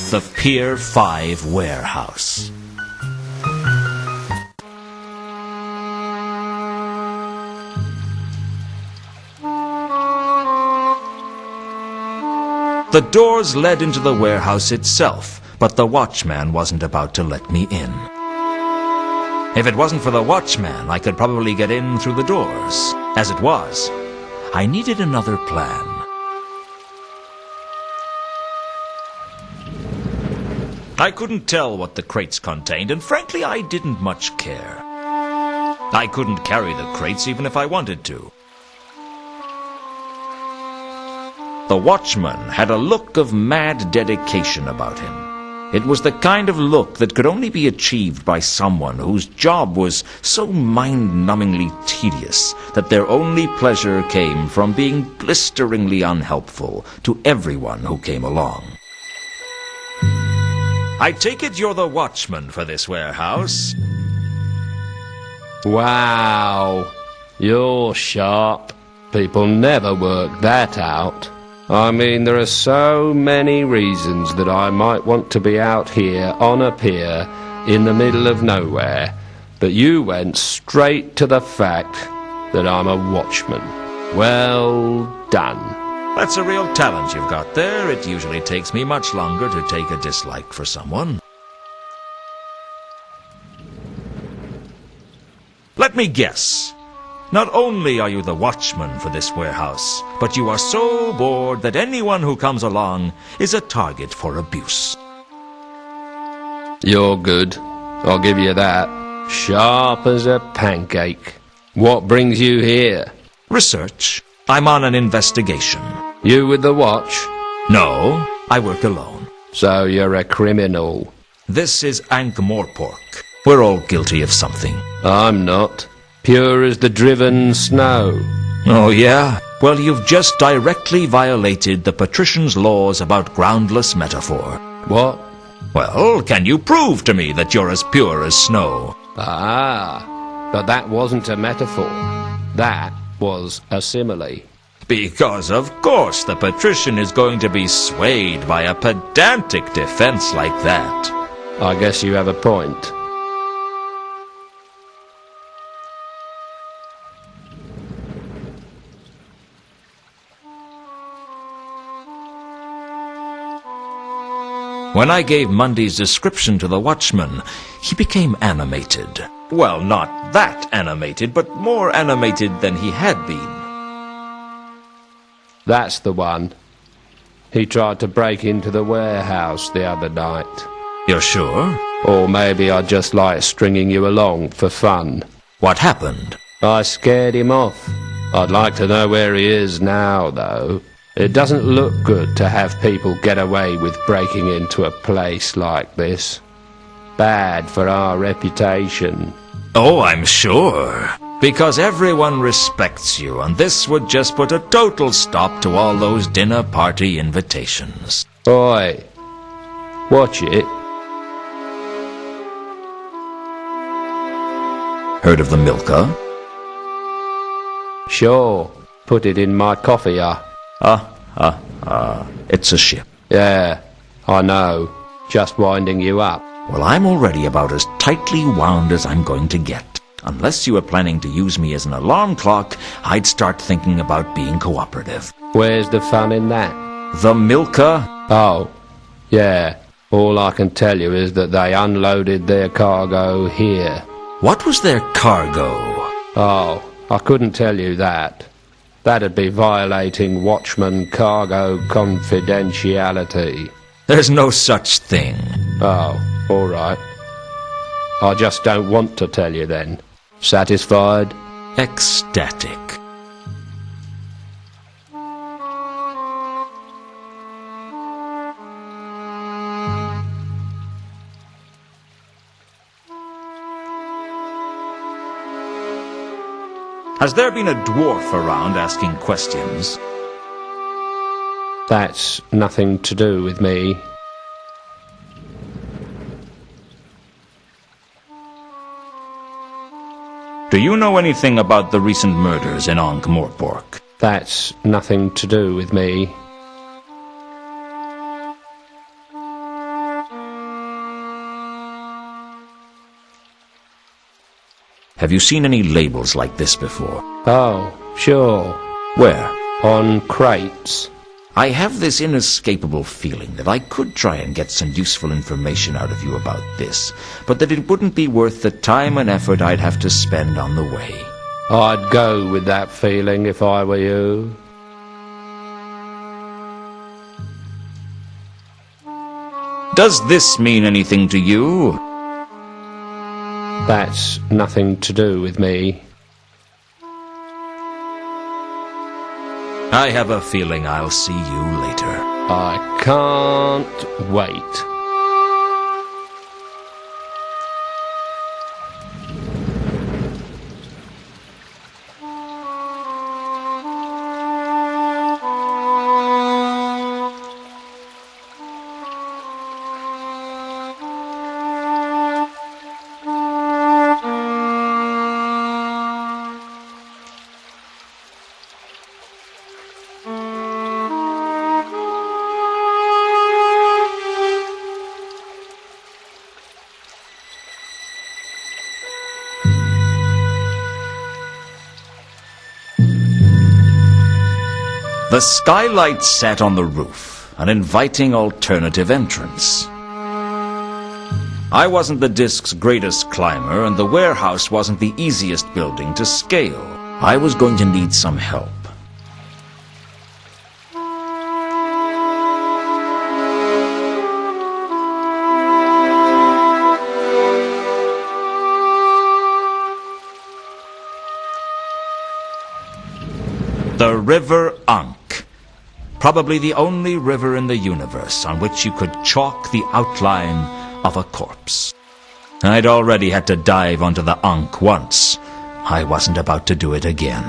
death of Pier 5 warehouse. The doors led into the warehouse itself, but the watchman wasn't about to let me in. If it wasn't for the watchman, I could probably get in through the doors. As it was, I needed another plan. I couldn't tell what the crates contained, and frankly, I didn't much care. I couldn't carry the crates even if I wanted to. The watchman had a look of mad dedication about him. It was the kind of look that could only be achieved by someone whose job was so mind-numbingly tedious that their only pleasure came from being blisteringly unhelpful to everyone who came along. I take it you're the watchman for this warehouse? Wow, you're sharp. People never work that out. I mean, there are so many reasons that I might want to be out here on a pier in the middle of nowhere, but you went straight to the fact that I'm a watchman. Well done. That's a real talent you've got there. It usually takes me much longer to take a dislike for someone. Let me guess. Not only are you the watchman for this warehouse, but you are so bored that anyone who comes along is a target for abuse. You're good, I'll give you that. Sharp as a pancake. What brings you here? Research. I'm on an investigation. You with the watch? No, I work alone. So you're a criminal. This is Ankh-Morpork. We're all guilty of something. I'm not. Pure as the driven snow. Oh, yeah? Well, you've just directly violated the patrician's laws about groundless metaphor. What? Well, can you prove to me that you're as pure as snow? Ah, but that wasn't a metaphor. That was a simile. Because, of course, the patrician is going to be swayed by a pedantic defense like that. I guess you have a point. When I gave Mundy's description to the watchman, he became animated. Well, not that animated, but more animated than he had been. That's the one. He tried to break into the warehouse the other night. You're sure? Or maybe I just like stringing you along for fun. What happened? I scared him off. I'd like to know where he is now, though. It doesn't look good to have people get away with breaking into a place like this. Bad for our reputation. Oh, I'm sure. Because everyone respects you, and this would just put a total stop to all those dinner party invitations. Oi, watch it. Heard of the Milka? Sure, put it in my coffee, It's a ship. Yeah, I know. Just winding you up. Well, I'm already about as tightly wound as I'm going to get. Unless you were planning to use me as an alarm clock, I'd start thinking about being cooperative. Where's the fun in that? The Milka? Oh, yeah. All I can tell you is that they unloaded their cargo here. What was their cargo? Oh, I couldn't tell you that. That'd be violating Watchman cargo confidentiality. There's no such thing. Oh, all right. I just don't want to tell you then. Satisfied? Ecstatic. Has there been a dwarf around asking questions? That's nothing to do with me. Do you know anything about the recent murders in Ankh-Morpork? That's nothing to do with me. Have you seen any labels like this before? Oh, sure. Where? On crates. I have this inescapable feeling that I could try and get some useful information out of you about this, but that it wouldn't be worth the time and effort I'd have to spend on the way. I'd go with that feeling if I were you. Does this mean anything to you? That's nothing to do with me. I have a feeling I'll see you later. I can't wait. The skylight sat on the roof, an inviting alternative entrance. I wasn't the Disc's greatest climber, and the warehouse wasn't the easiest building to scale. I was going to need some help. The River Ankh. Probably the only river in the universe on which you could chalk the outline of a corpse. I'd already had to dive onto the Ankh once. I wasn't about to do it again.